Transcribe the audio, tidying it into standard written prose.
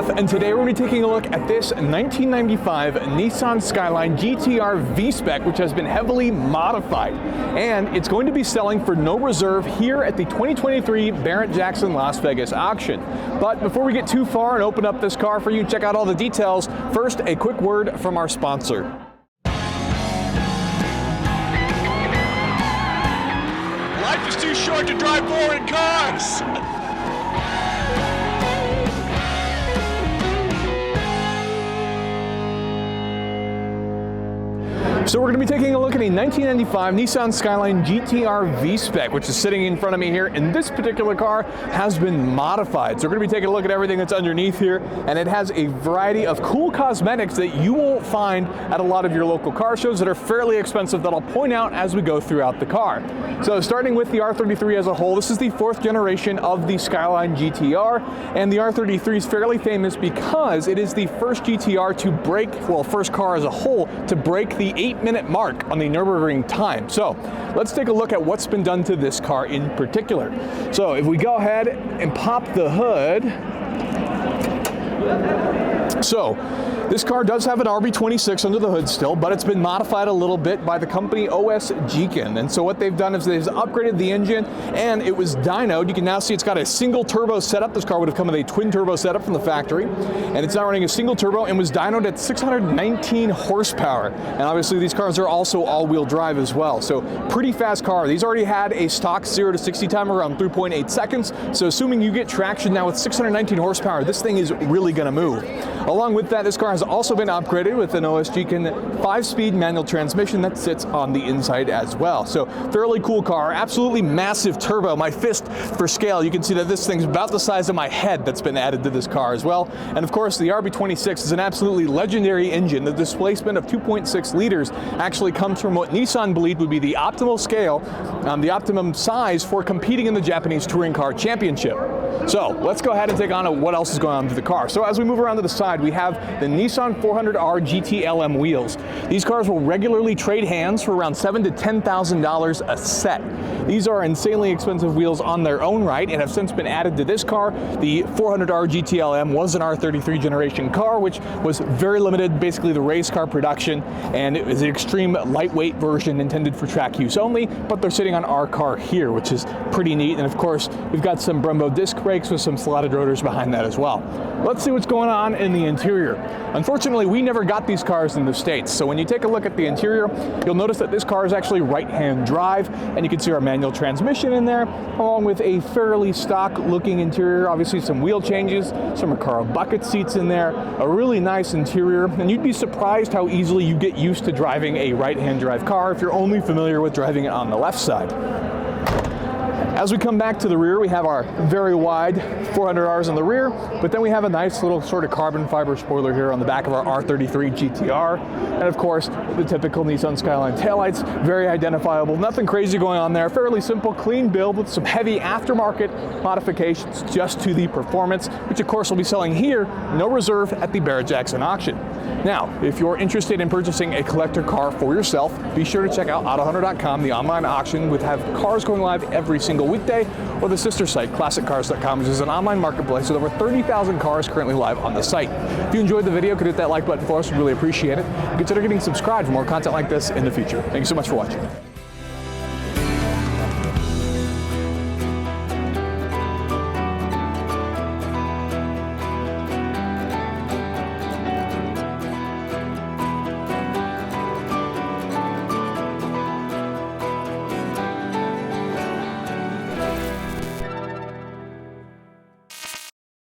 Seth, and today we're going to be taking a look at this 1995 Nissan Skyline GT-R V-Spec, which has been heavily modified. And it's going to be selling for no reserve here at the 2023 Barrett-Jackson Las Vegas auction. But before we get too far and open up this car for you, check out all the details, first a quick word from our sponsor. Life is too short to drive boring cars. So we're going to be taking a look at a 1995 Nissan Skyline GT-R V-Spec, which is sitting in front of me here, and this particular car has been modified. So we're going to be taking a look at everything that's underneath here, and it has a variety of cool cosmetics that you won't find at a lot of your local car shows that are fairly expensive that I'll point out as we go throughout the car. So starting with the R33 as a whole, this is the fourth generation of the Skyline GT-R, and the R33 is fairly famous because it is the first GT-R to break, well, first car as a whole, to break the 8-minute mark on the Nürburgring time. So let's take a look at what's been done to this car in particular. So if we go ahead and pop the hood, so this car does have an RB26 under the hood still, but it's been modified a little bit by the company OS Giken. And so what they've done is they've upgraded the engine, and it was dynoed. You can now see it's got a single turbo setup. This car would have come with a twin turbo setup from the factory, and it's now running a single turbo and was dynoed at 619 horsepower. And obviously these cars are also all-wheel drive as well. So pretty fast car. These already had a stock 0 to 60 time around 3.8 seconds. So assuming you get traction now with 619 horsepower, this thing is really going to move. Along with that, this car has also been upgraded with an OS Giken 5-speed manual transmission that sits on the inside as well. So fairly cool car, absolutely massive turbo. My fist for scale, you can see that this thing's about the size of my head that's been added to this car as well. And of course, the RB26 is an absolutely legendary engine. The displacement of 2.6 liters actually comes from what Nissan believed would be the optimal scale, the optimum size for competing in the Japanese Touring Car Championship. So let's go ahead and take on what else is going on with the car. So as we move around to the side, we have the Nissan 400R GT LM wheels. These cars will regularly trade hands for around $7,000 to $10,000 a set. These are insanely expensive wheels on their own right and have since been added to this car. The 400R GT LM was an R33 generation car, which was very limited, basically the race car production, and it was an extreme lightweight version intended for track use only, but they're sitting on our car here, which is pretty neat. And of course, we've got some Brembo disc brakes with some slotted rotors behind that as well. Let's see what's going on in the interior. Unfortunately, we never got these cars in the States, so when you take a look at the interior, you'll notice that this car is actually right-hand drive, and you can see our manual transmission in there, along with a fairly stock-looking interior, obviously some wheel changes, some Recaro bucket seats in there, a really nice interior, and you'd be surprised how easily you get used to driving a right-hand drive car if you're only familiar with driving it on the left side. As we come back to the rear, we have our very wide 400Rs in the rear, but then we have a nice little sort of carbon fiber spoiler here on the back of our R33 GT-R. And of course, the typical Nissan Skyline taillights, very identifiable, nothing crazy going on there. Fairly simple, clean build with some heavy aftermarket modifications just to the performance, which of course will be selling here, no reserve at the Barrett-Jackson auction. Now, if you're interested in purchasing a collector car for yourself, be sure to check out AutoHunter.com, the online auction, with have cars going live every single weekday, or the sister site, ClassicCars.com, which is an online marketplace with over 30,000 cars currently live on the site. If you enjoyed the video, could hit that like button for us, we'd really appreciate it. Consider getting subscribed for more content like this in the future. Thank you so much for watching.